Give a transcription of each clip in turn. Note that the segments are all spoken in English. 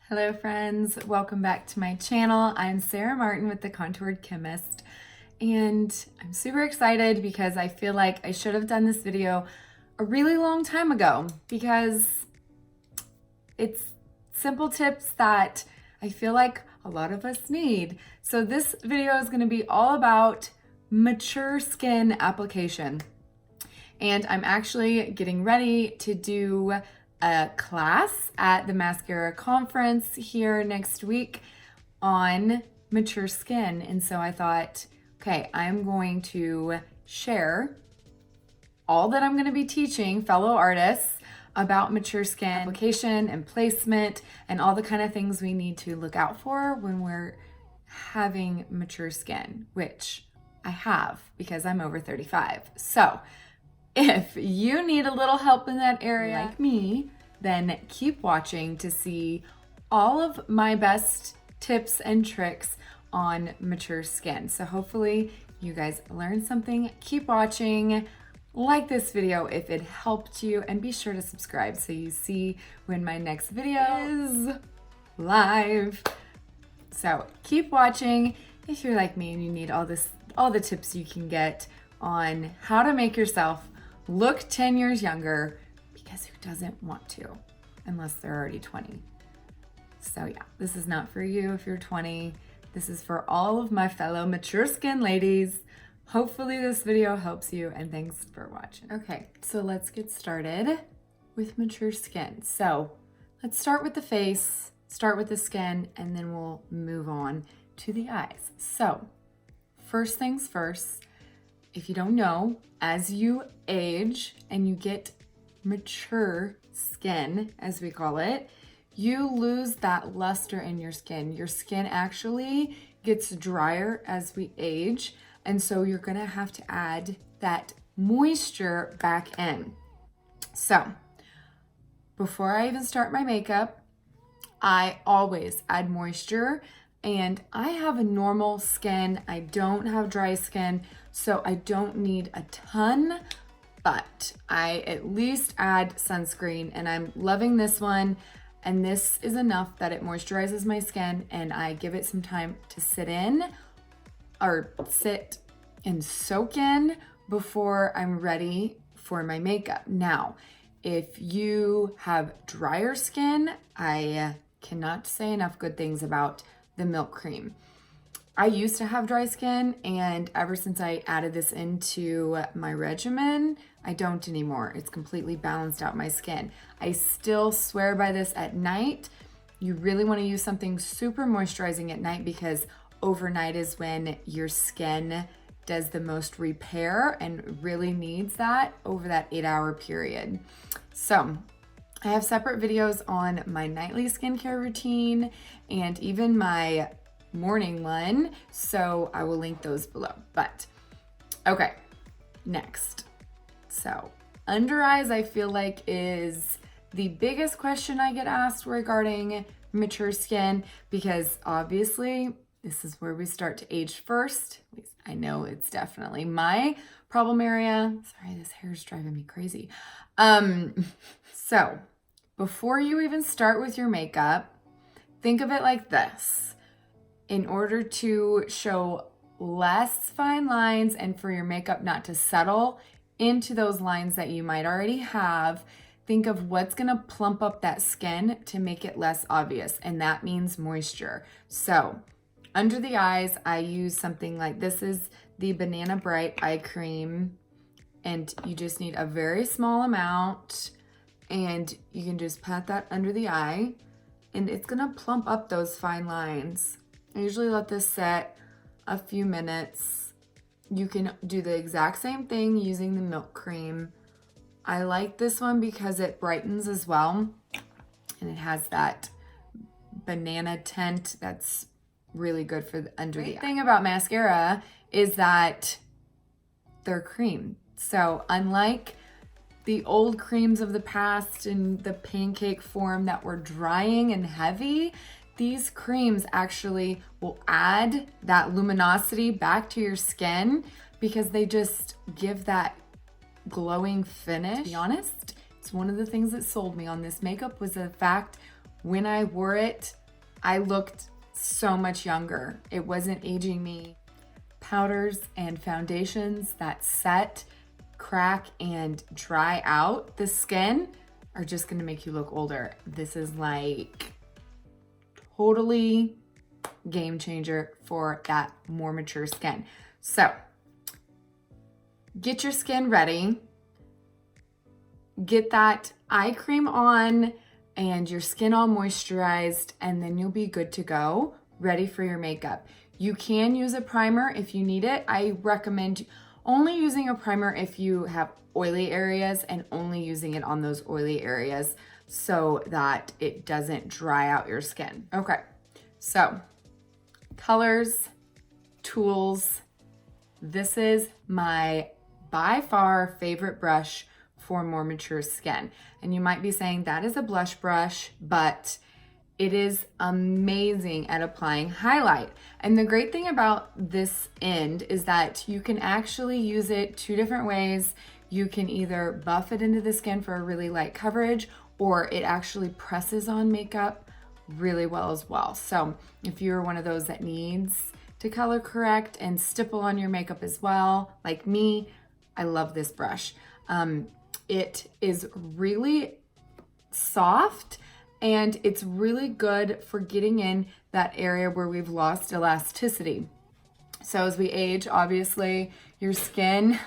Hello friends, welcome back to my channel. I'm Sarah Martin with The Contoured Chemist, and I'm super excited because I feel like I should have done this video a really long time ago because it's simple tips that I feel like a lot of us need. So this video is going to be all about mature skin application, and I'm actually getting ready to do a class at the Maskcara conference here next week on mature skin. And so I thought, okay, I'm going to share all that I'm going to be teaching fellow artists about mature skin application and placement and all the kind of things we need to look out for when we're having mature skin, which I have because I'm over 35. So if you need a little help in that area like me, then keep watching to see all of my best tips and tricks on mature skin. So hopefully you guys learned something. Keep watching, like this video if it helped you, and be sure to subscribe so you see when my next video is live. So keep watching if you're like me and you need all the tips you can get on how to make yourself look 10 years younger, because who doesn't want to, unless they're already 20. So yeah, this is not for you if you're 20. This is for all of my fellow mature skin ladies. Hopefully this video helps you, and thanks for watching. Okay, so let's get started with mature skin. So let's start with the face, start with the skin, and then we'll move on to the eyes. So first things first, if you don't know, as you age and you get mature skin, as we call it, you lose that luster in your skin. Your skin actually gets drier as we age, and so you're gonna have to add that moisture back in. So before I even start my makeup, I always add moisture. And I have a normal skin. I don't have dry skin, so I don't need a ton, but I at least add sunscreen, and I'm loving this one. And this is enough that it moisturizes my skin, and I give it some time to sit and soak in before I'm ready for my makeup. Now, if you have drier skin, I cannot say enough good things about the milk cream. I used to have dry skin, and ever since I added this into my regimen, I don't anymore. It's completely balanced out my skin. I still swear by this at night. You really want to use something super moisturizing at night, because overnight is when your skin does the most repair and really needs that over that 8-hour period. So I have separate videos on my nightly skincare routine and even my morning one, so I will link those below. But okay, next. So under eyes, I feel like, is the biggest question I get asked regarding mature skin, because obviously this is where we start to age first. At least I know it's definitely my problem area. Sorry, this hair is driving me crazy. So before you even start with your makeup, think of it like this. In order to show less fine lines and for your makeup not to settle into those lines that you might already have, think of what's gonna plump up that skin to make it less obvious, and that means moisture. So under the eyes, I use something like this. Is the Banana Bright Eye Cream, and you just need a very small amount, and you can just pat that under the eye, and it's gonna plump up those fine lines. I usually let this set a few minutes. You can do the exact same thing using the milk cream. I like this one because it brightens as well, and it has that banana tint that's really good for under the eye. The thing about mascara is that they're cream. So unlike the old creams of the past in the pancake form that were drying and heavy, these creams actually will add that luminosity back to your skin, because they just give that glowing finish. To be honest, it's one of the things that sold me on this makeup, was the fact when I wore it, I looked so much younger. It wasn't aging me. Powders and foundations that set, crack, and dry out the skin are just gonna make you look older. This is like totally game changer for that more mature skin. So get your skin ready, get that eye cream on and your skin all moisturized, and then you'll be good to go, ready for your makeup. You can use a primer if you need it. I recommend only using a primer if you have oily areas, and only using it on those oily areas so that it doesn't dry out your skin. Okay, so colors, tools. This is my by far favorite brush for more mature skin. And you might be saying that is a blush brush, but it is amazing at applying highlight. And the great thing about this end is that you can actually use it two different ways. You can either buff it into the skin for a really light coverage, or it actually presses on makeup really well as well. So if you're one of those that needs to color correct and stipple on your makeup as well, like me, I love this brush. It is really soft, and it's really good for getting in that area where we've lost elasticity. So as we age, obviously, your skin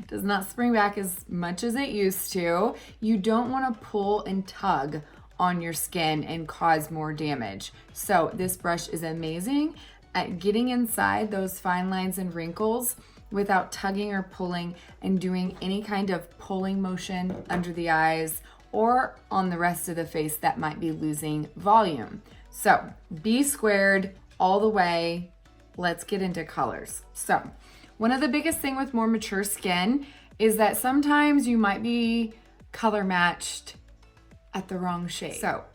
does not spring back as much as it used to. You don't want to pull and tug on your skin and cause more damage. So this brush is amazing at getting inside those fine lines and wrinkles without tugging or pulling and doing any kind of pulling motion under the eyes or on the rest of the face that might be losing volume. So B squared all the way. Let's get into colors. So one of the biggest thing with more mature skin is that sometimes you might be color matched at the wrong shade. So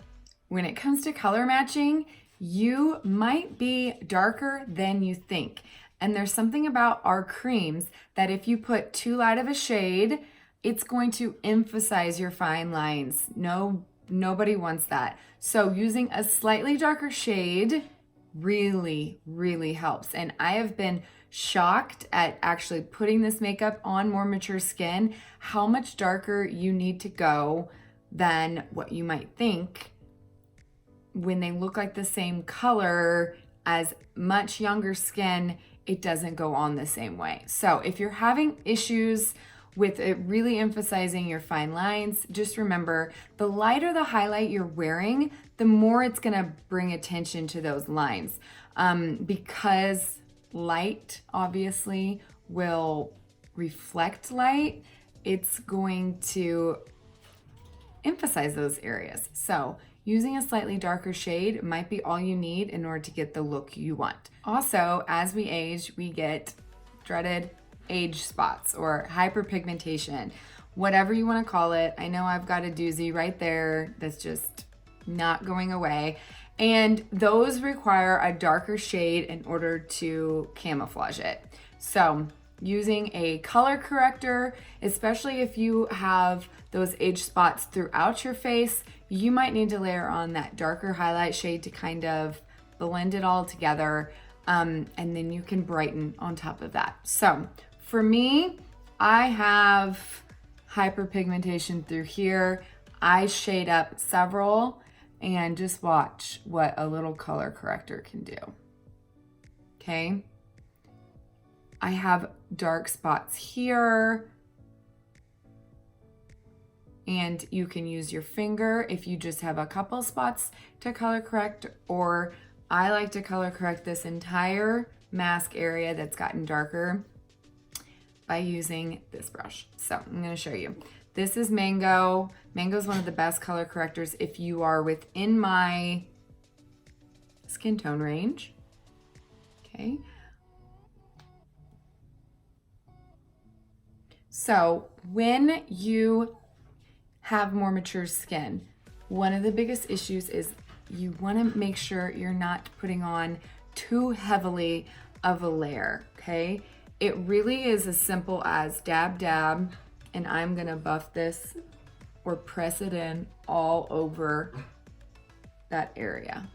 when it comes to color matching, you might be darker than you think. And there's something about our creams that if you put too light of a shade, it's going to emphasize your fine lines. Nobody wants that. So using a slightly darker shade really, really helps. And I have been shocked at actually putting this makeup on more mature skin, how much darker you need to go than what you might think when they look like the same color as much younger skin. It doesn't go on the same way. So if you're having issues with it really emphasizing your fine lines, just remember, the lighter the highlight you're wearing, the more it's gonna bring attention to those lines. Because light obviously will reflect light, it's going to emphasize those areas. So using a slightly darker shade might be all you need in order to get the look you want. Also, as we age, we get dreaded age spots or hyperpigmentation, whatever you want to call it. I know I've got a doozy right there that's just not going away. And those require a darker shade in order to camouflage it. So using a color corrector, especially if you have those age spots throughout your face, you might need to layer on that darker highlight shade to kind of blend it all together. And then you can brighten on top of that. So for me, I have hyperpigmentation through here. I shade up several, and just watch what a little color corrector can do. Okay. I have dark spots here, and you can use your finger if you just have a couple spots to color correct, or I like to color correct this entire mask area that's gotten darker by using this brush. So I'm gonna show you. This is Mango. Mango is one of the best color correctors if you are within my skin tone range. Okay. So when you have more mature skin, one of the biggest issues is you want to make sure you're not putting on too heavily of a layer, okay? It really is as simple as dab, dab, and I'm gonna buff this or press it in all over that area.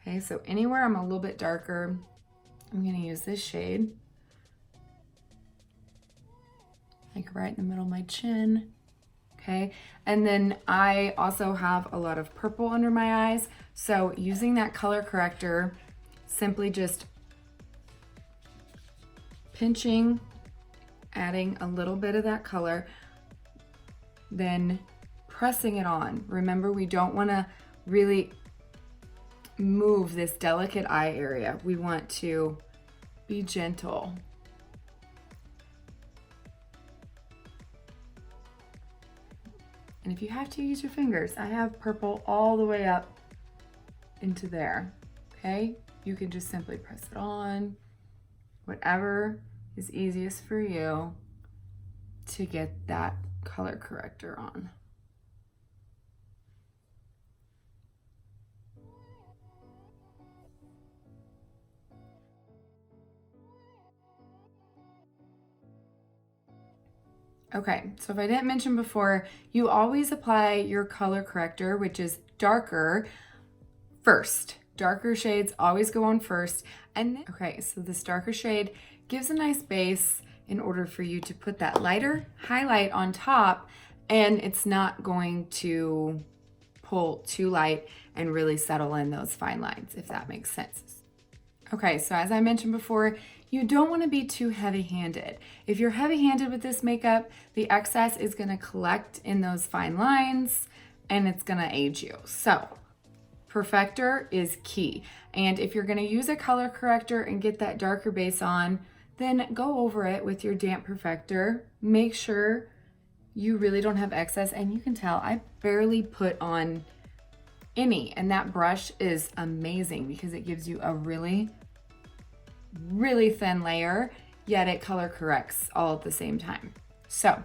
Okay, so anywhere I'm a little bit darker, I'm gonna use this shade. Like right in the middle of my chin. Okay, and then I also have a lot of purple under my eyes. So using that color corrector, simply just pinching, adding a little bit of that color, then pressing it on. Remember, we don't wanna really move this delicate eye area. We want to be gentle. And if you have to, use your fingers. I have purple all the way up into there, okay? You can just simply press it on, whatever is easiest for you to get that color corrector on. Okay, so if I didn't mention before, you always apply your color corrector, which is darker, first. Darker shades always go on first. And then, okay, so this darker shade gives a nice base in order for you to put that lighter highlight on top, and it's not going to pull too light and really settle in those fine lines, if that makes sense. Okay, so as I mentioned before, you don't want to be too heavy-handed. If you're heavy-handed with this makeup, the excess is going to collect in those fine lines and it's going to age you. So perfector is key. And if you're going to use a color corrector and get that darker base on, then go over it with your damp perfector. Make sure you really don't have excess, and you can tell I barely put on any, and that brush is amazing because it gives you a really thin layer, yet it color corrects all at the same time. So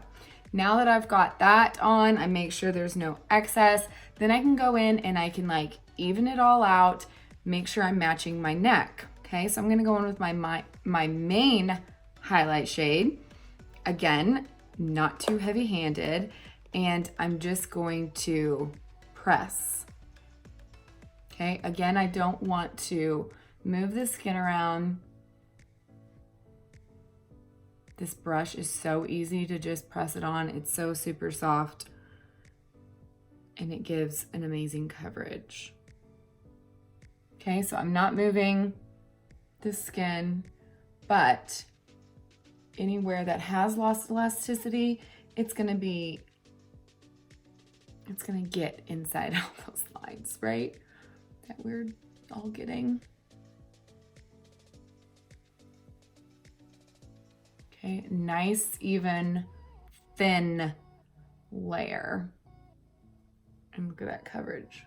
now that I've got that on, I make sure there's no excess, then I can go in and I can like even it all out, make sure I'm matching my neck. Okay, so I'm gonna go in with my main highlight shade. Again, not too heavy-handed, and I'm just going to press. Okay, again, I don't want to move the skin around. This brush is so easy to just press it on. It's so super soft, and it gives an amazing coverage. Okay, so I'm not moving the skin, but anywhere that has lost elasticity, it's gonna get inside all those lines, right? That we're all getting. Okay, nice, even, thin layer. And look at that coverage.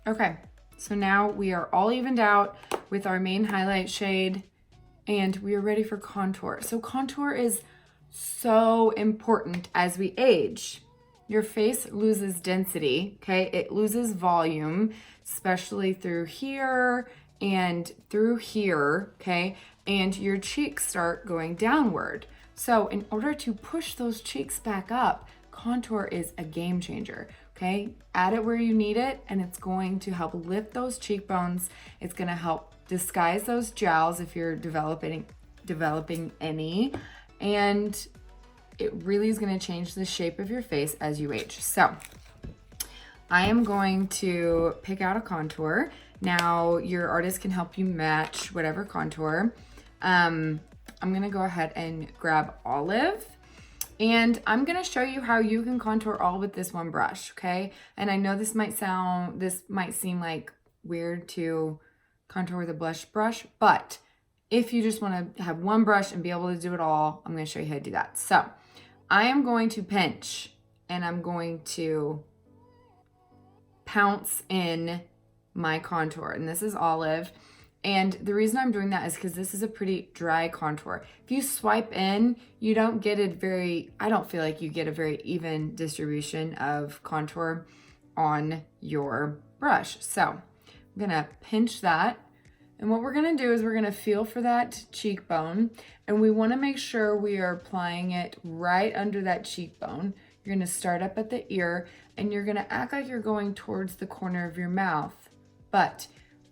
Okay, so now we are all evened out with our main highlight shade, and we are ready for contour. So contour is so important as we age. Your face loses density, okay? It loses volume, especially through here and through here, okay? And your cheeks start going downward. So in order to push those cheeks back up, contour is a game changer. Okay, add it where you need it, and it's going to help lift those cheekbones. It's gonna help disguise those jowls if you're developing any, and it really is gonna change the shape of your face as you age. So I am going to pick out a contour. Now your artist can help you match whatever contour. I'm gonna go ahead and grab Olive. And I'm gonna show you how you can contour all with this one brush, okay? And I know this might seem like weird to contour with a blush brush, but if you just wanna have one brush and be able to do it all, I'm gonna show you how to do that. So I am going to pinch, and I'm going to pounce in my contour, and this is Olive. And the reason I'm doing that is because this is a pretty dry contour. If you swipe in, you don't get I don't feel like you get a very even distribution of contour on your brush. So I'm gonna pinch that. And what we're gonna do is we're gonna feel for that cheekbone, and we wanna make sure we are applying it right under that cheekbone. You're gonna start up at the ear, and you're gonna act like you're going towards the corner of your mouth. But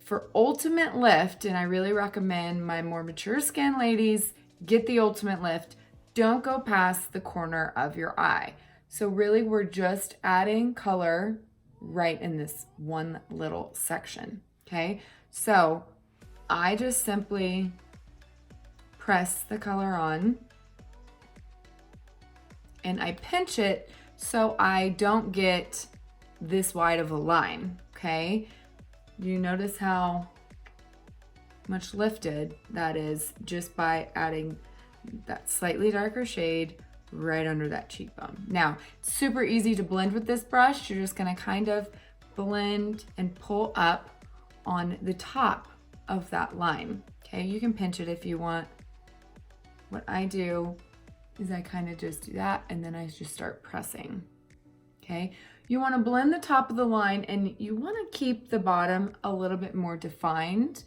for ultimate lift, and I really recommend my more mature skin ladies get the ultimate lift, don't go past the corner of your eye. So really we're just adding color right in this one little section, okay? So I just simply press the color on and I pinch it so I don't get this wide of a line, okay? You notice how much lifted that is just by adding that slightly darker shade right under that cheekbone. Now, it's super easy to blend with this brush. You're just gonna kind of blend and pull up on the top of that line, okay? You can pinch it if you want. What I do is I kind of just do that and then I just start pressing, okay? You want to blend the top of the line and you want to keep the bottom a little bit more defined.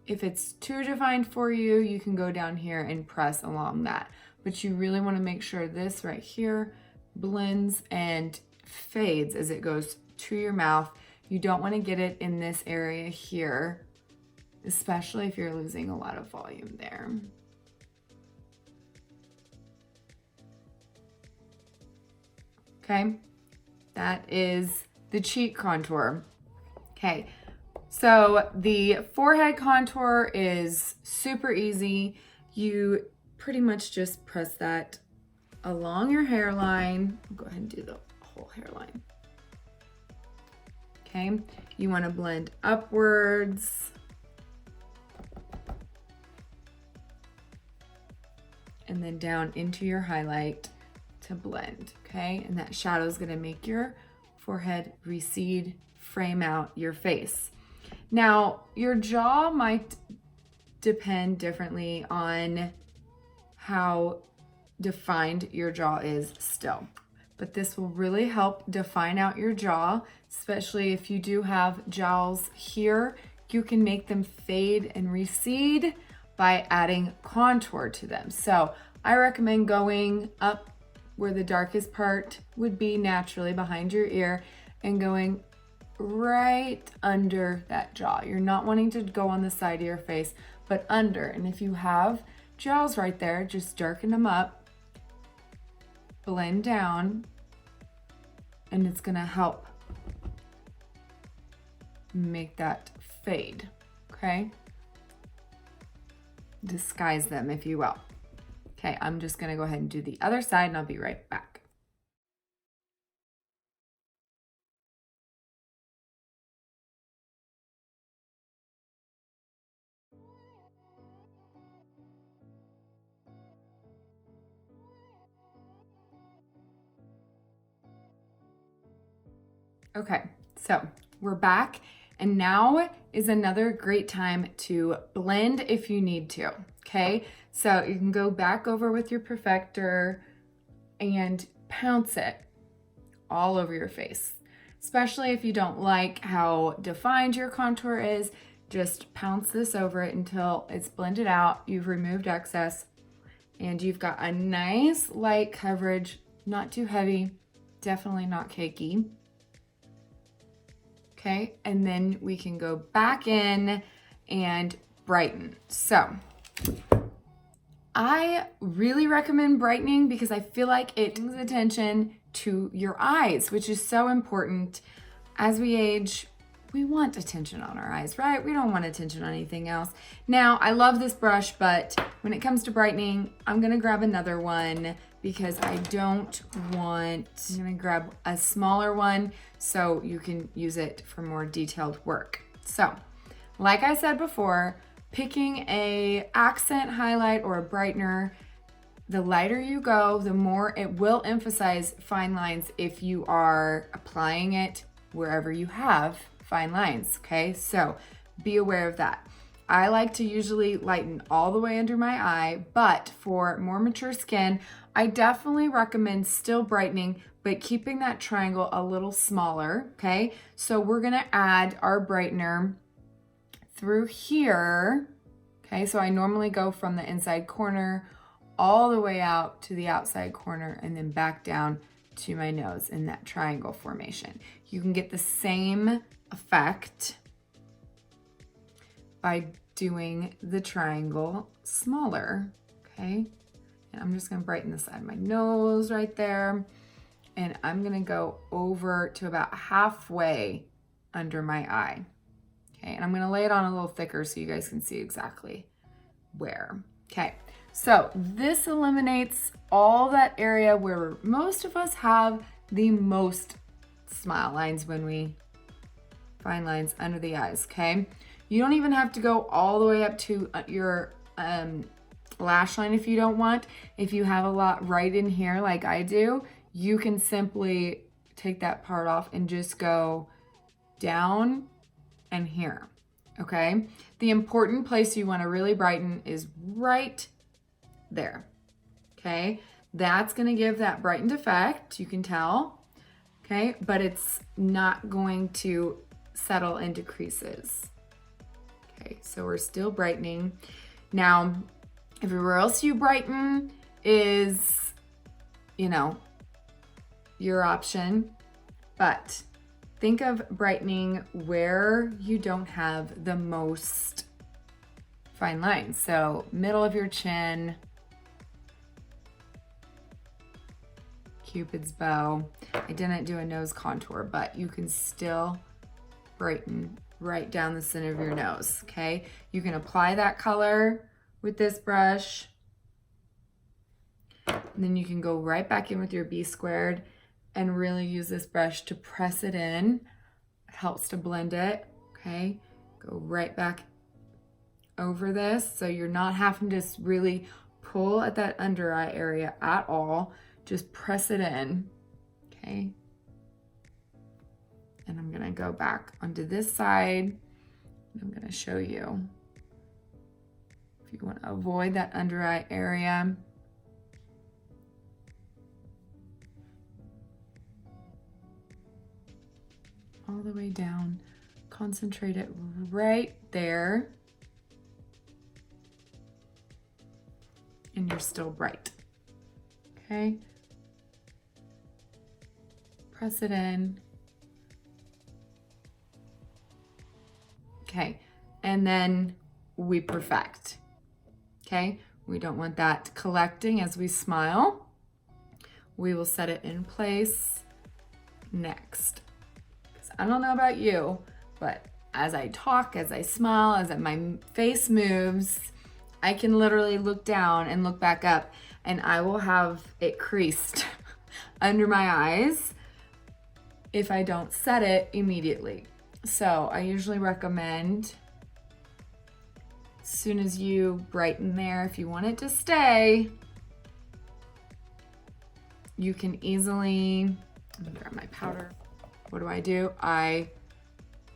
If it's too defined for you, you can go down here and press along that. But you really want to make sure this right here blends and fades as it goes to your mouth. You don't want to get it in this area here, especially if you're losing a lot of volume there. Okay, that is the cheek contour. Okay, so the forehead contour is super easy. You pretty much just press that along your hairline. I'll go ahead and do the whole hairline. Okay, you want to blend upwards and then down into your highlight to blend, okay? And that shadow is gonna make your forehead recede, frame out your face. Now, your jaw might depend differently on how defined your jaw is still, but this will really help define out your jaw, especially if you do have jowls here. You can make them fade and recede by adding contour to them. So I recommend going up where the darkest part would be naturally behind your ear and going right under that jaw. You're not wanting to go on the side of your face, but under. And if you have jowls right there, just darken them up, blend down, and it's gonna help make that fade, okay? Disguise them, if you will. Okay, I'm just gonna go ahead and do the other side and I'll be right back. Okay, so we're back and now is another great time to blend if you need to, okay? So you can go back over with your perfector and pounce it all over your face. Especially if you don't like how defined your contour is, just pounce this over it until it's blended out, you've removed excess, and you've got a nice light coverage, not too heavy, definitely not cakey. Okay, and then we can go back in and brighten. So I really recommend brightening because I feel like it brings attention to your eyes, which is so important. As we age, we want attention on our eyes, right? We don't want attention on anything else. Now, I love this brush, but when it comes to brightening, I'm gonna grab another one because I'm gonna grab a smaller one so you can use it for more detailed work. So, like I said before, picking a accent highlight or a brightener, the lighter you go, the more it will emphasize fine lines if you are applying it wherever you have fine lines, okay? So be aware of that. I like to usually lighten all the way under my eye, but for more mature skin, I definitely recommend still brightening, but keeping that triangle a little smaller, okay? So we're gonna add our brightener through here, okay? So I normally go from the inside corner all the way out to the outside corner and then back down to my nose in that triangle formation. You can get the same effect by doing the triangle smaller, okay? And I'm just gonna brighten the side of my nose right there. And I'm gonna go over to about halfway under my eye. Okay, and I'm gonna lay it on a little thicker so you guys can see exactly where. Okay, so this eliminates all that area where most of us have the most smile lines when we fine lines under the eyes, okay? You don't even have to go all the way up to your lash line if you don't want. If you have a lot right in here like I do, you can simply take that part off and just go down and here, okay? The important place you wanna really brighten is right there, okay? That's gonna give that brightened effect, you can tell, okay? But it's not going to settle into creases. Okay, so we're still brightening. Now, everywhere else you brighten is, you know, your option, but think of brightening where you don't have the most fine lines. So middle of your chin, Cupid's bow. I didn't do a nose contour, but you can still brighten right down the center of your nose, okay? You can apply that color with this brush, and then you can go right back in with your B squared and really use this brush to press it in. It helps to blend it, okay? Go right back over this so you're not having to really pull at that under eye area at all. Just press it in, okay? And I'm gonna go back onto this side. I'm gonna show you if you want to avoid that under eye area. All the way down, concentrate it right there. And you're still bright, okay? Press it in. Okay, and then we perfect, okay? We don't want that collecting as we smile. We will set it in place next. I don't know about you, but as I talk, as I smile, as my face moves, I can literally look down and look back up and I will have it creased under my eyes if I don't set it immediately. So I usually recommend as soon as you brighten there, if you want it to stay, you can easily, let me grab my powder. What do? I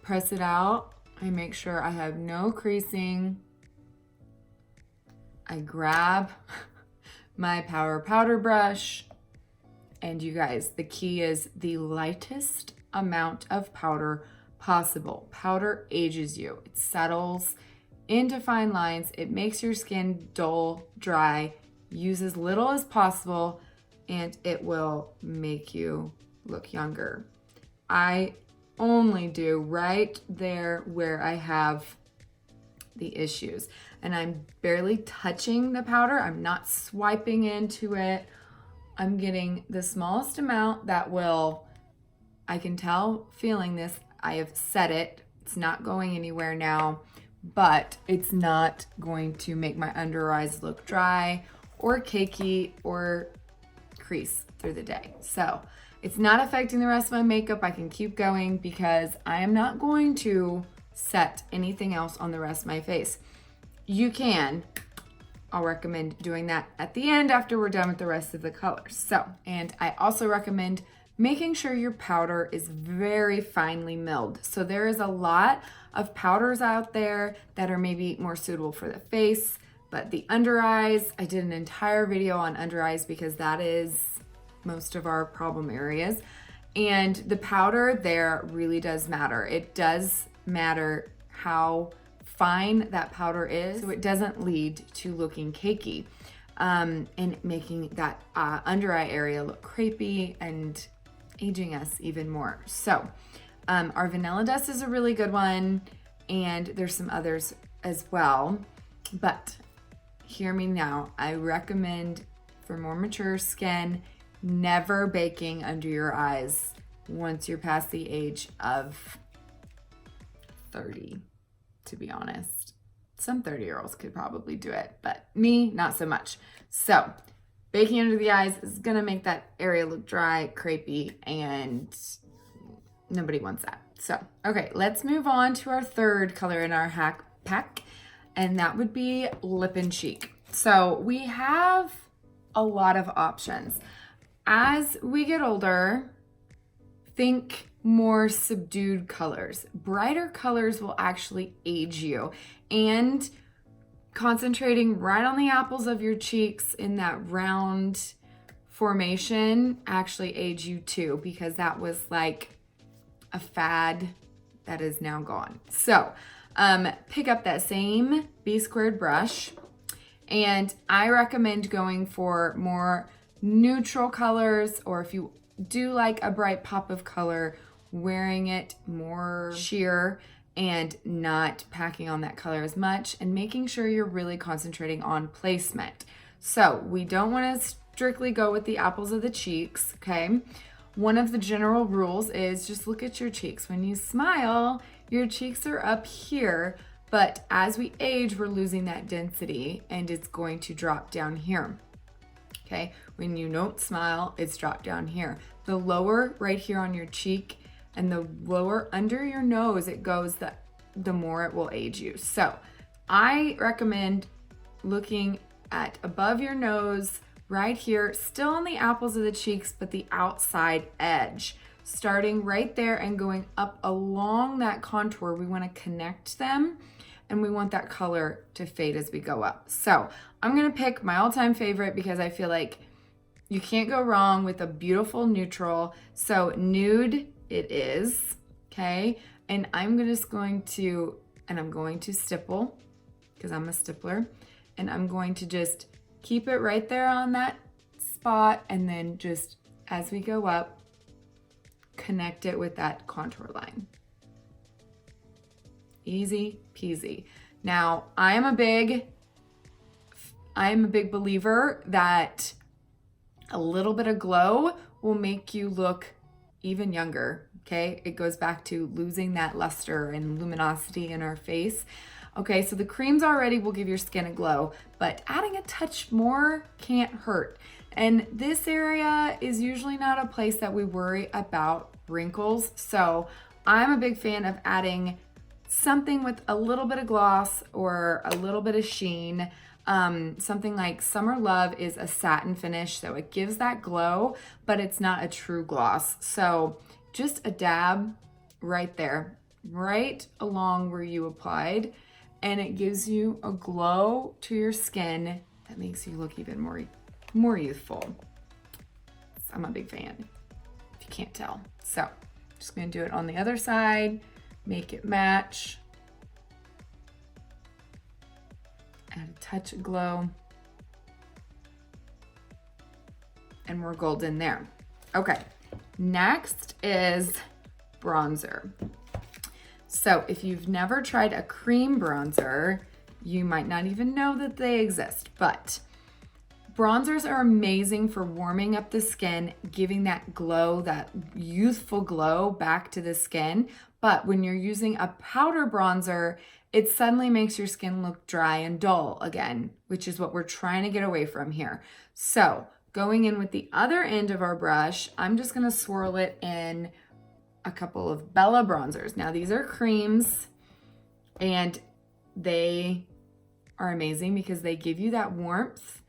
press it out. I make sure I have no creasing. I grab my powder brush, and you guys, the key is the lightest amount of powder possible. Powder ages you. It settles into fine lines. It makes your skin dull, dry. Use as little as possible, and it will make you look younger. I only do right there where I have the issues, and I'm barely touching the powder. I'm not swiping into it. I'm getting the smallest amount that will, I can tell feeling this, I have set it. It's not going anywhere now, but it's not going to make my under eyes look dry or cakey or crease through the day. So it's not affecting the rest of my makeup. I can keep going because I am not going to set anything else on the rest of my face. You can. I'll recommend doing that at the end after we're done with the rest of the colors. So, and I also recommend making sure your powder is very finely milled. So there is a lot of powders out there that are maybe more suitable for the face, but the under eyes, I did an entire video on under eyes because that is most of our problem areas. And the powder there really does matter. It does matter how fine that powder is, so it doesn't lead to looking cakey and making that under eye area look crepey and aging us even more. So our vanilla dust is a really good one, and there's some others as well, but hear me now. I recommend for more mature skin, never baking under your eyes once you're past the age of 30, to be honest. Some 30-year-olds could probably do it, but me, not so much. So baking under the eyes is gonna make that area look dry, crepey, and nobody wants that. So, okay, let's move on to our third color in our hack pack, and that would be Lip and Cheek. So we have a lot of options. As we get older, think more subdued colors. Brighter colors will actually age you, and concentrating right on the apples of your cheeks in that round formation actually age you too, because that was like a fad that is now gone. So pick up that same B squared brush, and I recommend going for more neutral colors, or if you do like a bright pop of color, wearing it more sheer and not packing on that color as much, and making sure you're really concentrating on placement. So we don't want to strictly go with the apples of the cheeks, okay? One of the general rules is just look at your cheeks. When you smile, your cheeks are up here, but as we age, we're losing that density and it's going to drop down here. Okay, when you don't smile, it's dropped down here. The lower right here on your cheek and the lower under your nose it goes, the more it will age you. So I recommend looking at above your nose, right here, still on the apples of the cheeks, but the outside edge. Starting right there and going up along that contour, we want to connect them, and we want that color to fade as we go up. So I'm gonna pick my all-time favorite because I feel like you can't go wrong with a beautiful neutral. So nude it is, okay? And I'm going to stipple, because I'm a stippler, and I'm going to just keep it right there on that spot, and then just as we go up, connect it with that contour line. Easy peasy. Now, I am a big believer that a little bit of glow will make you look even younger, okay? It goes back to losing that luster and luminosity in our face. Okay, so the creams already will give your skin a glow, but adding a touch more can't hurt. And this area is usually not a place that we worry about wrinkles. So I'm a big fan of adding something with a little bit of gloss or a little bit of sheen. Something like Summer Love is a satin finish, so it gives that glow, but it's not a true gloss. So just a dab right there, right along where you applied, and it gives you a glow to your skin that makes you look even more youthful. I'm a big fan, if you can't tell. So just gonna do it on the other side, make it match. Add a touch of glow. And we're golden there. Okay, next is bronzer. So if you've never tried a cream bronzer, you might not even know that they exist, but bronzers are amazing for warming up the skin, giving that glow, that youthful glow back to the skin. But when you're using a powder bronzer, it suddenly makes your skin look dry and dull again, which is what we're trying to get away from here. So going in with the other end of our brush, I'm just gonna swirl it in a couple of Bella bronzers. Now these are creams, and they are amazing because they give you that warmth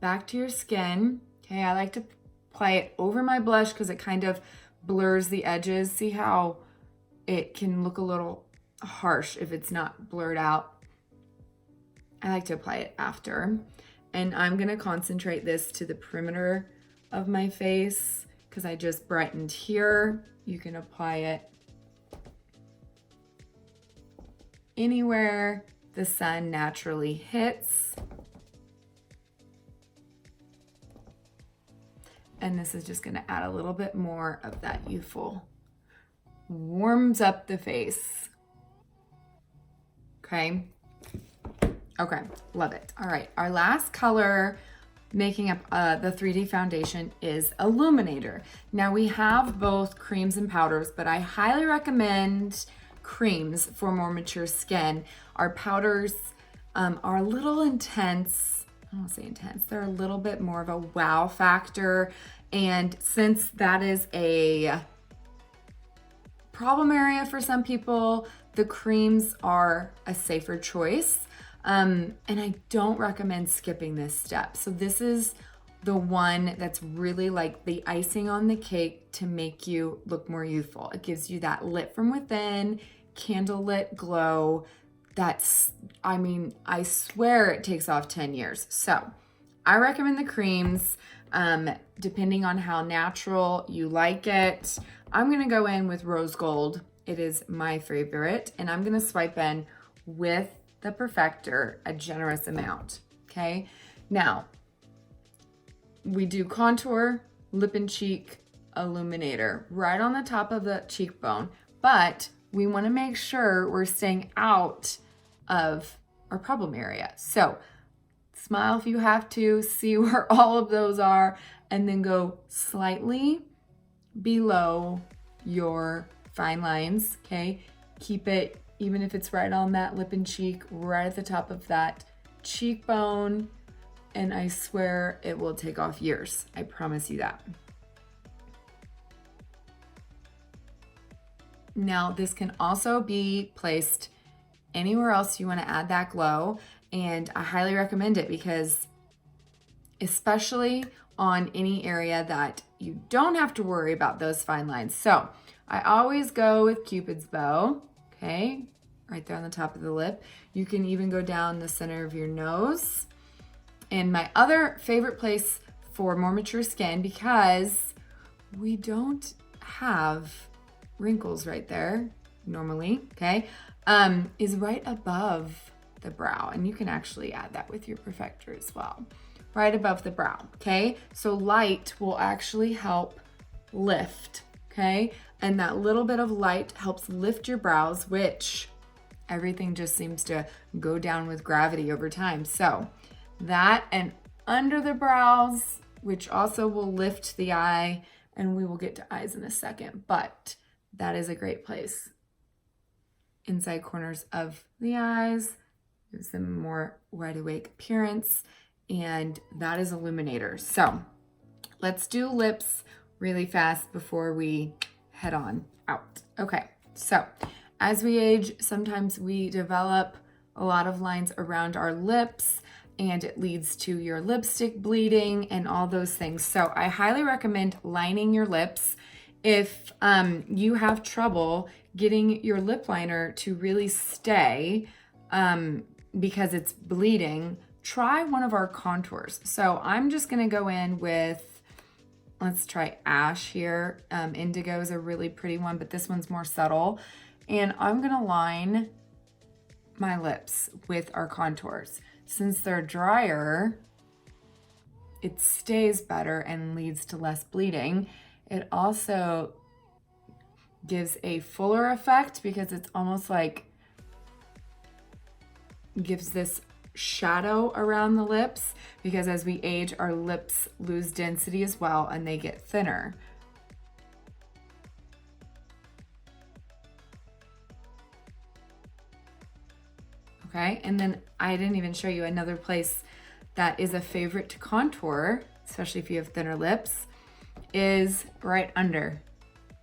back to your skin. Okay, I like to apply it over my blush because it kind of blurs the edges. See how it can look a little harsh if it's not blurred out? I like to apply it after. And I'm gonna concentrate this to the perimeter of my face because I just brightened here. You can apply it anywhere the sun naturally hits. And this is just gonna add a little bit more of that youthful, warms up the face. Okay. Okay, love it. All right, our last color making up the 3D foundation is Illuminator. Now we have both creams and powders, but I highly recommend creams for more mature skin. Our powders are a little intense. I don't want to say intense. They're a little bit more of a wow factor. And since that is a problem area for some people, the creams are a safer choice. And I don't recommend skipping this step. So this is the one that's really like the icing on the cake to make you look more youthful. It gives you that lit from within, candlelit glow. That's, I mean, I swear it takes off 10 years. So I recommend the creams, depending on how natural you like it. I'm gonna go in with rose gold. It is my favorite. And I'm gonna swipe in with the Perfector, a generous amount, okay? Now, we do contour, lip and cheek, illuminator, right on the top of the cheekbone, but we wanna make sure we're staying out of our problem area. So, smile if you have to, see where all of those are, and then go slightly below your fine lines, okay? Keep it, even if it's right on that lip and cheek, right at the top of that cheekbone, and I swear it will take off years. I promise you that. Now, this can also be placed anywhere else you want to add that glow, and I highly recommend it because especially on any area that you don't have to worry about those fine lines. So I always go with Cupid's bow. Okay, right there on the top of the lip. You can even go down the center of your nose. And my other favorite place for more mature skin, because we don't have wrinkles right there normally, okay, is right above the brow. And you can actually add that with your Perfector as well. Right above the brow, okay? So light will actually help lift, okay? And that little bit of light helps lift your brows, which everything just seems to go down with gravity over time. So that and under the brows, which also will lift the eye, and we will get to eyes in a second, but that is a great place. Inside corners of the eyes, gives them a more wide awake appearance, and that is Illuminator. So let's do lips really fast before we head on out. Okay, so as we age, sometimes we develop a lot of lines around our lips, and it leads to your lipstick bleeding and all those things. So I highly recommend lining your lips. If you have trouble getting your lip liner to really stay because it's bleeding, try one of our contours. So I'm just gonna go in with, let's try Ash here. Indigo is a really pretty one, but this one's more subtle. And I'm gonna line my lips with our contours. Since they're drier, it stays better and leads to less bleeding. It also gives a fuller effect because it's almost like gives this shadow around the lips, because as we age, our lips lose density as well and they get thinner. Okay, and then I didn't even show you another place that is a favorite to contour, especially if you have thinner lips, is right under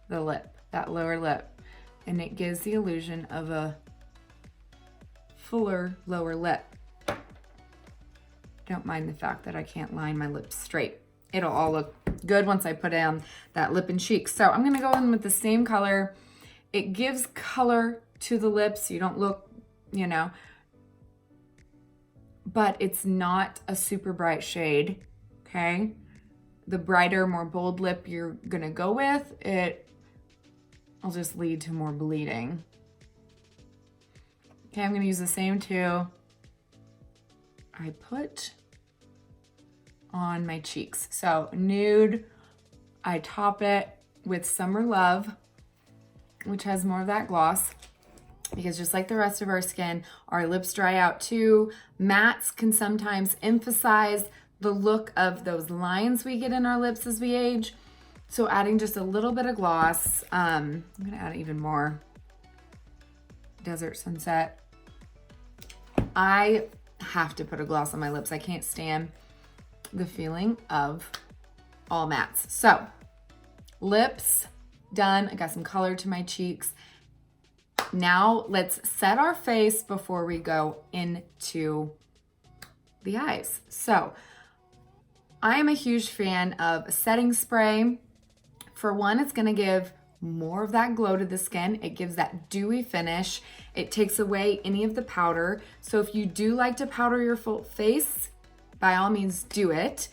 the lip, that lower lip. And it gives the illusion of a fuller lower lip. Don't mind the fact that I can't line my lips straight. it'll all look good once I put in that lip and cheek. So I'm gonna go in with the same color. It gives color to the lips. You don't look, you know, but it's not a super bright shade, okay? The brighter, more bold lip you're gonna go with, it will just lead to more bleeding. Okay, I'm gonna use the same two I put on my cheeks. So nude, I top it with Summer Love, which has more of that gloss, because just like the rest of our skin, our lips dry out too. Mattes can sometimes emphasize the look of those lines we get in our lips as we age. So adding just a little bit of gloss, I'm gonna add even more Desert Sunset. I have to put a gloss on my lips. I can't stand the feeling of all mattes. So lips done. I got some color to my cheeks. Now let's set our face before we go into the eyes. So I am a huge fan of a setting spray. For one, it's gonna give more of that glow to the skin. It gives that dewy finish. It takes away any of the powder. So if you do like to powder your full face, by all means do it.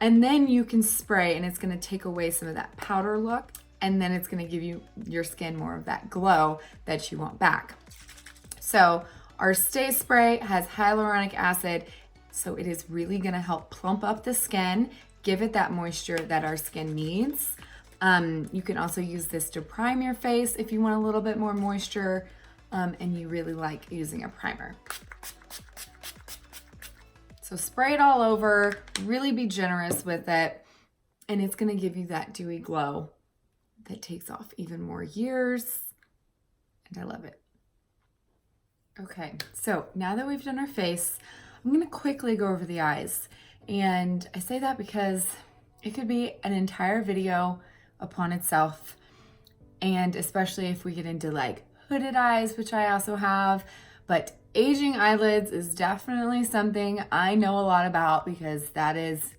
And then you can spray and it's gonna take away some of that powder look. And then it's gonna give you your skin more of that glow that you want back. So our Stay Spray has hyaluronic acid, so it is really gonna help plump up the skin, give it that moisture that our skin needs. You can also use this to prime your face if you want a little bit more moisture and you really like using a primer. So spray it all over, really be generous with it, and it's gonna give you that dewy glow that takes off even more years, and I love it. Okay, so now that we've done our face, I'm gonna quickly go over the eyes. And I say that because it could be an entire video upon itself, and especially if we get into like hooded eyes, which I also have, but aging eyelids is definitely something I know a lot about because that is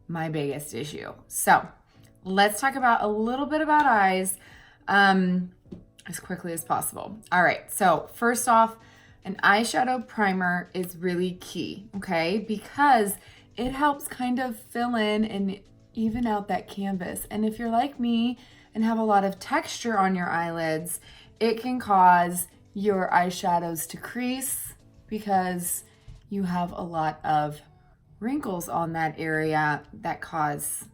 my biggest issue. So let's talk about a little bit about eyes as quickly as possible. All right, so first off, an eyeshadow primer is really key, okay? Because it helps kind of fill in and even out that canvas. And if you're like me and have a lot of texture on your eyelids, it can cause your eyeshadows to crease because you have a lot of wrinkles on that area that cause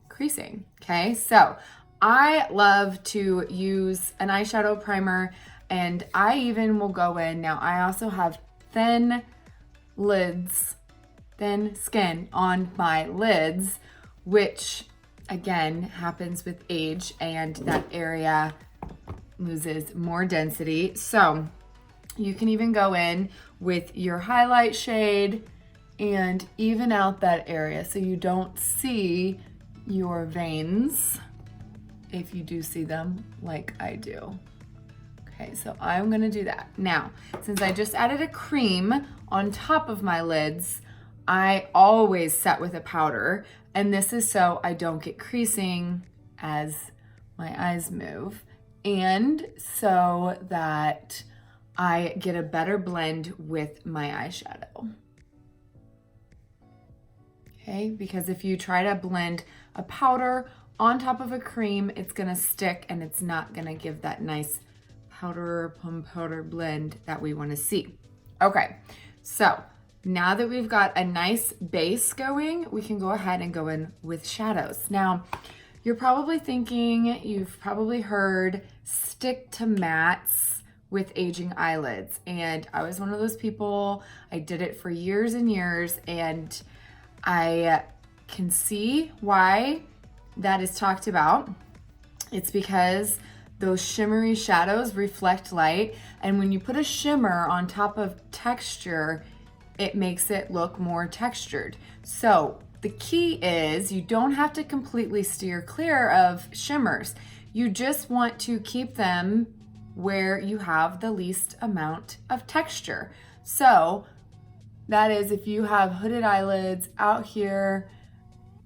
creasing, okay? So I love to use an eyeshadow primer, and I even will go in, now I also have thin lids, thin skin on my lids, which again happens with age and that area loses more density. So you can even go in with your highlight shade and even out that area so you don't see your veins if you do see them like I do. Okay, so I'm gonna do that. Now, since I just added a cream on top of my lids, I always set with a powder, and this is so I don't get creasing as my eyes move, and so that I get a better blend with my eyeshadow. Okay, because if you try to blend a powder on top of a cream, it's gonna stick and it's not gonna give that nice powder blend that we wanna see. Okay, so now that we've got a nice base going, we can go ahead and go in with shadows. Now, you're probably thinking, you've probably heard stick to mattes with aging eyelids. And I was one of those people, I did it for years and years, and I can see why that is talked about. It's because those shimmery shadows reflect light, and when you put a shimmer on top of texture, it makes it look more textured. So the key is you don't have to completely steer clear of shimmers. You just want to keep them where you have the least amount of texture. So that is if you have hooded eyelids out here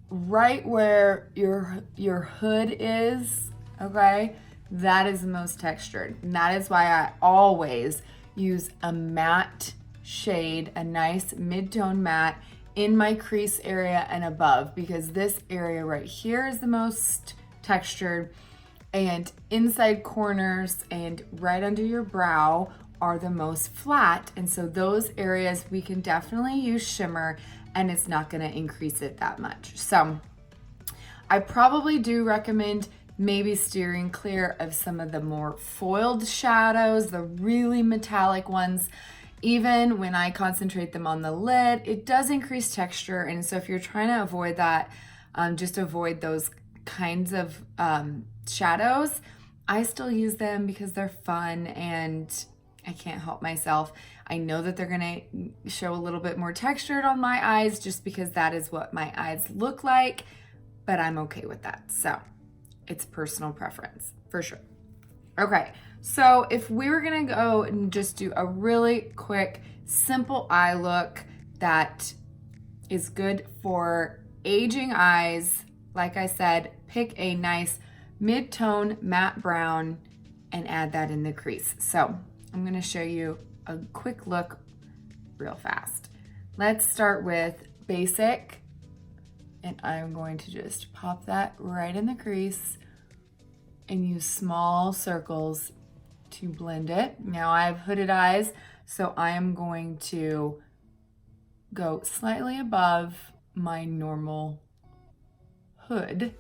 right where your hood is, okay, that is the most textured. And that is why I always use a matte shade, a nice mid-tone matte in my crease area and above, because this area right here is the most textured, and inside corners and right under your brow are the most flat. And so those areas we can definitely use shimmer, and it's not going to increase it that much. So I probably do recommend maybe steering clear of some of the more foiled shadows, the really metallic ones. Even when I concentrate them on the lid, it does increase texture. And so if you're trying to avoid that, just avoid those kinds of shadows. I still use them because they're fun and I can't help myself. I know that they're gonna show a little bit more textured on my eyes just because that is what my eyes look like, but I'm okay with that. So it's personal preference for sure. Okay, so if we were gonna go and just do a really quick, simple eye look that is good for aging eyes, like I said, pick a nice mid-tone matte brown and add that in the crease. So I'm gonna show you a quick look real fast. Let's start with basic, and I'm going to just pop that right in the crease and use small circles to blend it. Now I have hooded eyes, so I am going to go slightly above my normal hood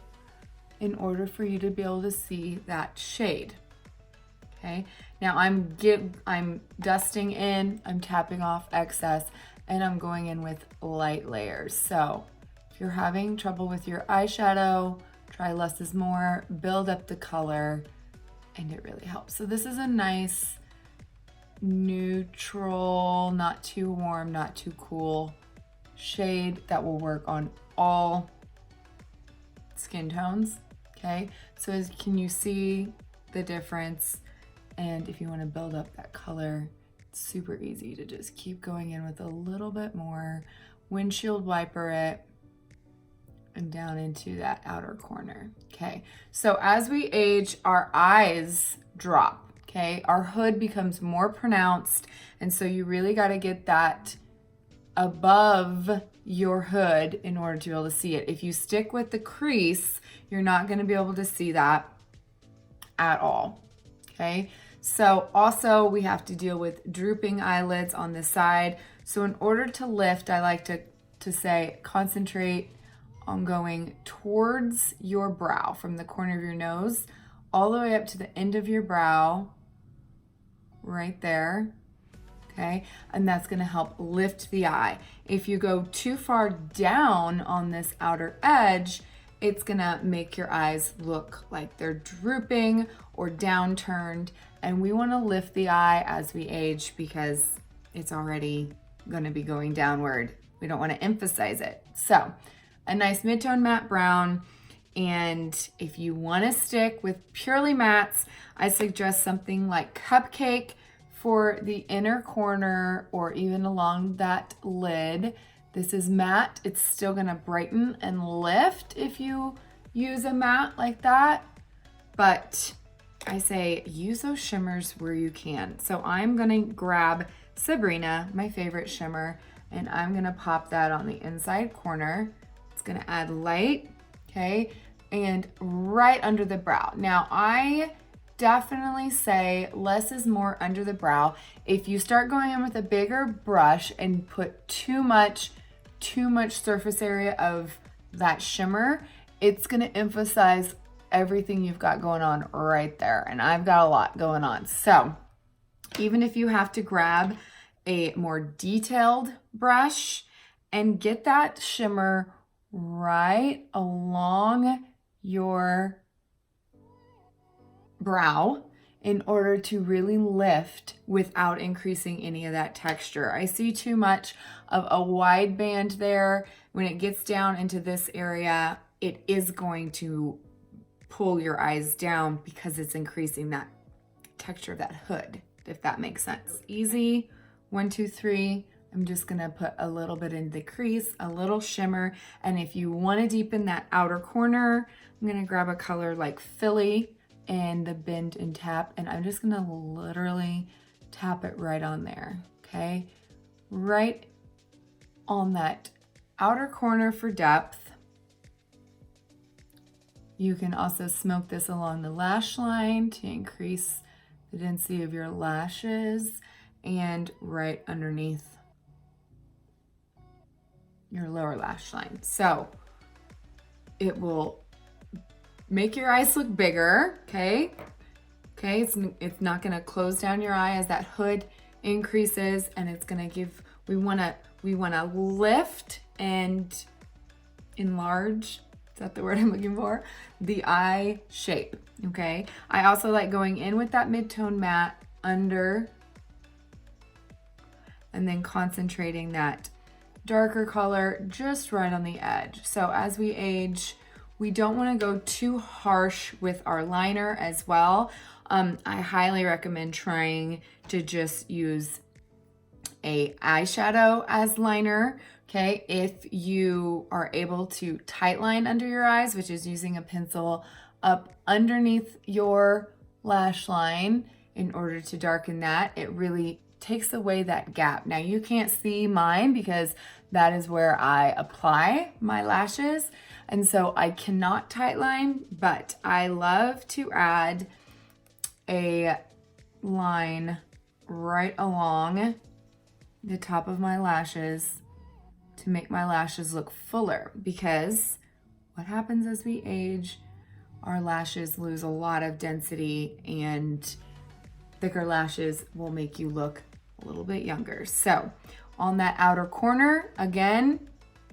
in order for you to be able to see that shade. Okay, now I'm dusting in, I'm tapping off excess, and I'm going in with light layers. So if you're having trouble with your eyeshadow, try less is more, build up the color, and it really helps. So this is a nice neutral, not too warm, not too cool shade that will work on all skin tones. Okay, so can you see the difference? And if you want to build up that color, it's super easy to just keep going in with a little bit more, windshield wiper it, and down into that outer corner. Okay, so as we age, our eyes drop. Okay, our hood becomes more pronounced, and so you really got to get that above your hood in order to be able to see it. If you stick with the crease, you're not going to be able to see that at all. Okay, so also we have to deal with drooping eyelids on the side. So in order to lift, I like to say concentrate on going towards your brow from the corner of your nose all the way up to the end of your brow, right there. Okay, and that's going to help lift the eye. If you go too far down on this outer edge, it's going to make your eyes look like they're drooping or downturned, and we want to lift the eye as we age because it's already going to be going downward. We don't want to emphasize it. So a nice mid-tone matte brown, and if you want to stick with purely mattes, I suggest something like Cupcake for the inner corner or even along that lid. This is matte. It's still gonna brighten and lift if you use a matte like that, but I say use those shimmers where you can. So I'm gonna grab Sabrina, my favorite shimmer, and I'm gonna pop that on the inside corner. It's gonna add light, okay, and right under the brow. Now I definitely say less is more under the brow. If you start going in with a bigger brush and put too much surface area of that shimmer, it's gonna emphasize everything you've got going on right there. And I've got a lot going on. So even if you have to grab a more detailed brush and get that shimmer right along your brow in order to really lift without increasing any of that texture. I see too much of a wide band there. When it gets down into this area, it is going to pull your eyes down because it's increasing that texture of that hood, if that makes sense. Easy, 1, 2, 3, I'm just gonna put a little bit in the crease, a little shimmer. And if you wanna deepen that outer corner, I'm gonna grab a color like Philly and the Bend and Tap, and I'm just gonna literally tap it right on there, okay? Right on that outer corner for depth. You can also smoke this along the lash line to increase the density of your lashes, and right underneath your lower lash line. So it will make your eyes look bigger, okay? Okay, it's not gonna close down your eye as that hood increases, and it's gonna give, we wanna lift and enlarge, is that the word I'm looking for? The eye shape, okay? I also like going in with that mid-tone matte under, and then concentrating that darker color just right on the edge. So as we age, we don't want to go too harsh with our liner as well. I highly recommend trying to just use a eyeshadow as liner, okay? If you are able to tight line under your eyes, which is using a pencil up underneath your lash line in order to darken that, it really takes away that gap. Now you can't see mine because that is where I apply my lashes, and so I cannot tightline, but I love to add a line right along the top of my lashes to make my lashes look fuller, because what happens as we age, our lashes lose a lot of density, and thicker lashes will make you look a little bit younger. So on that outer corner, again,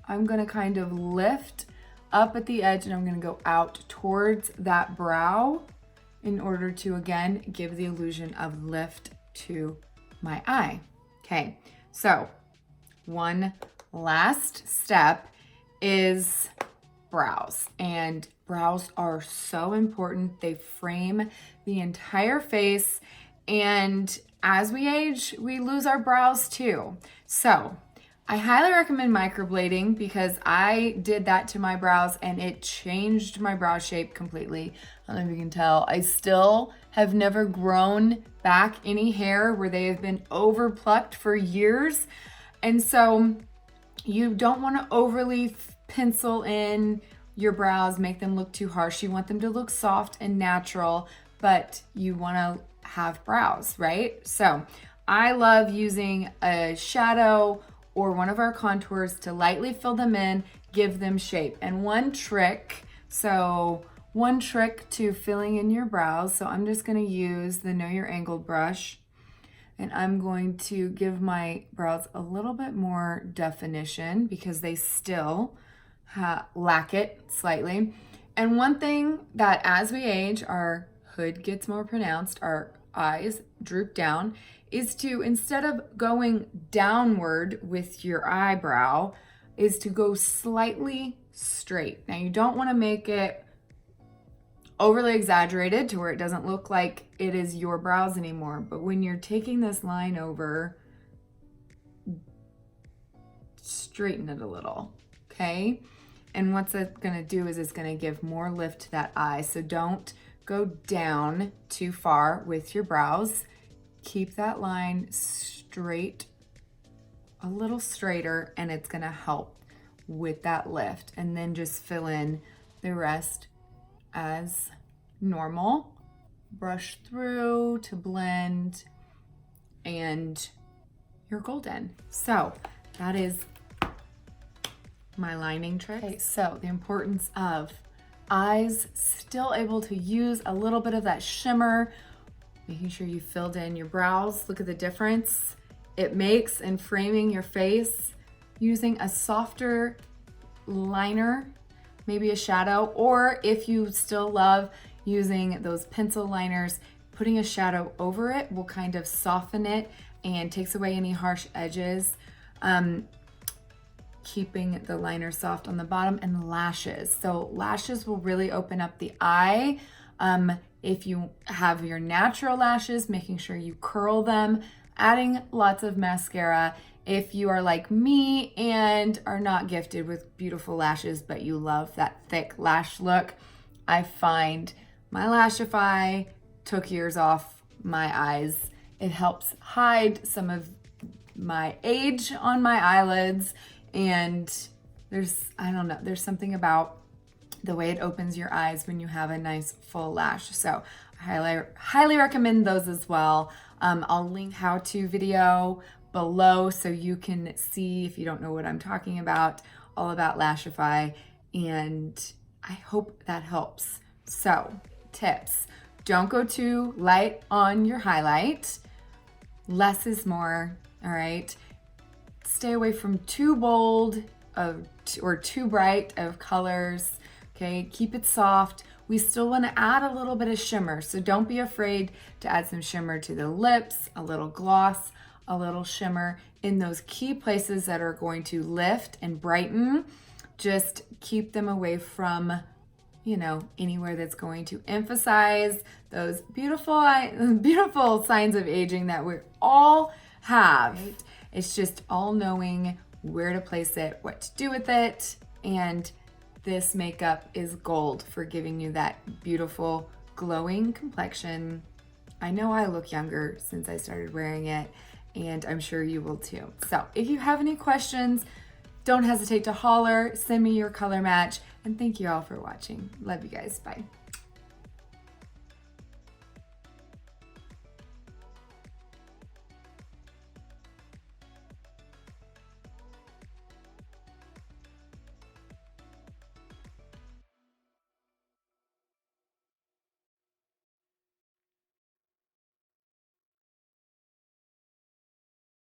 I'm gonna kind of lift up at the edge, and I'm gonna go out towards that brow in order to, again, give the illusion of lift to my eye. Okay, so one last step is brows, and brows are so important. They frame the entire face, and as we age, we lose our brows too. So I highly recommend microblading, because I did that to my brows and it changed my brow shape completely. I don't know if you can tell, I still have never grown back any hair where they have been over plucked for years. And so you don't want to overly pencil in your brows, make them look too harsh. You want them to look soft and natural, but you want to have brows, right? So I love using a shadow or one of our contours to lightly fill them in, give them shape. And one trick to filling in your brows, so I'm just gonna use the Know Your Angled brush, and I'm going to give my brows a little bit more definition because they still lack it slightly. And one thing that as we age, our hood gets more pronounced, our eyes droop down, is to, instead of going downward with your eyebrow, is to go slightly straight. Now you don't want to make it overly exaggerated to where it doesn't look like it is your brows anymore, but when you're taking this line over, straighten it a little, okay? And what's it gonna do is it's gonna give more lift to that eye. So don't go down too far with your brows. Keep that line straight, a little straighter, and it's gonna help with that lift. And then just fill in the rest as normal. Brush through to blend, and you're golden. So that is my lining trick. Okay, so the importance of eyes still able to use a little bit of that shimmer, making sure you filled in your brows. Look at the difference it makes in framing your face. Using a softer liner, maybe a shadow, or if you still love using those pencil liners, putting a shadow over it will kind of soften it and takes away any harsh edges. Keeping the liner soft on the bottom, and lashes. So lashes will really open up the eye. If you have your natural lashes, making sure you curl them, adding lots of mascara If you are like me and are not gifted with beautiful lashes, but you love that thick lash look, I find my Lashify took years off my eyes. It helps hide some of my age on my eyelids, and I don't know, there's something about the way it opens your eyes when you have a nice full lash. So I highly recommend those as well. I'll link how-to video below so you can see, if you don't know what I'm talking about, all about Lashify, and I hope that helps. So, tips. Don't go too light on your highlight. Less is more, all right? Stay away from too bold or too bright of colors, okay? Keep it soft. We still want to add a little bit of shimmer, so don't be afraid to add some shimmer to the lips, a little gloss, a little shimmer in those key places that are going to lift and brighten. Just keep them away from, you know, anywhere that's going to emphasize those beautiful signs of aging that we all have. It's just all knowing where to place it, what to do with it, and this makeup is gold for giving you that beautiful glowing complexion. I know I look younger since I started wearing it, and I'm sure you will too. So if you have any questions, don't hesitate to holler, send me your color match, and thank you all for watching. Love you guys, bye.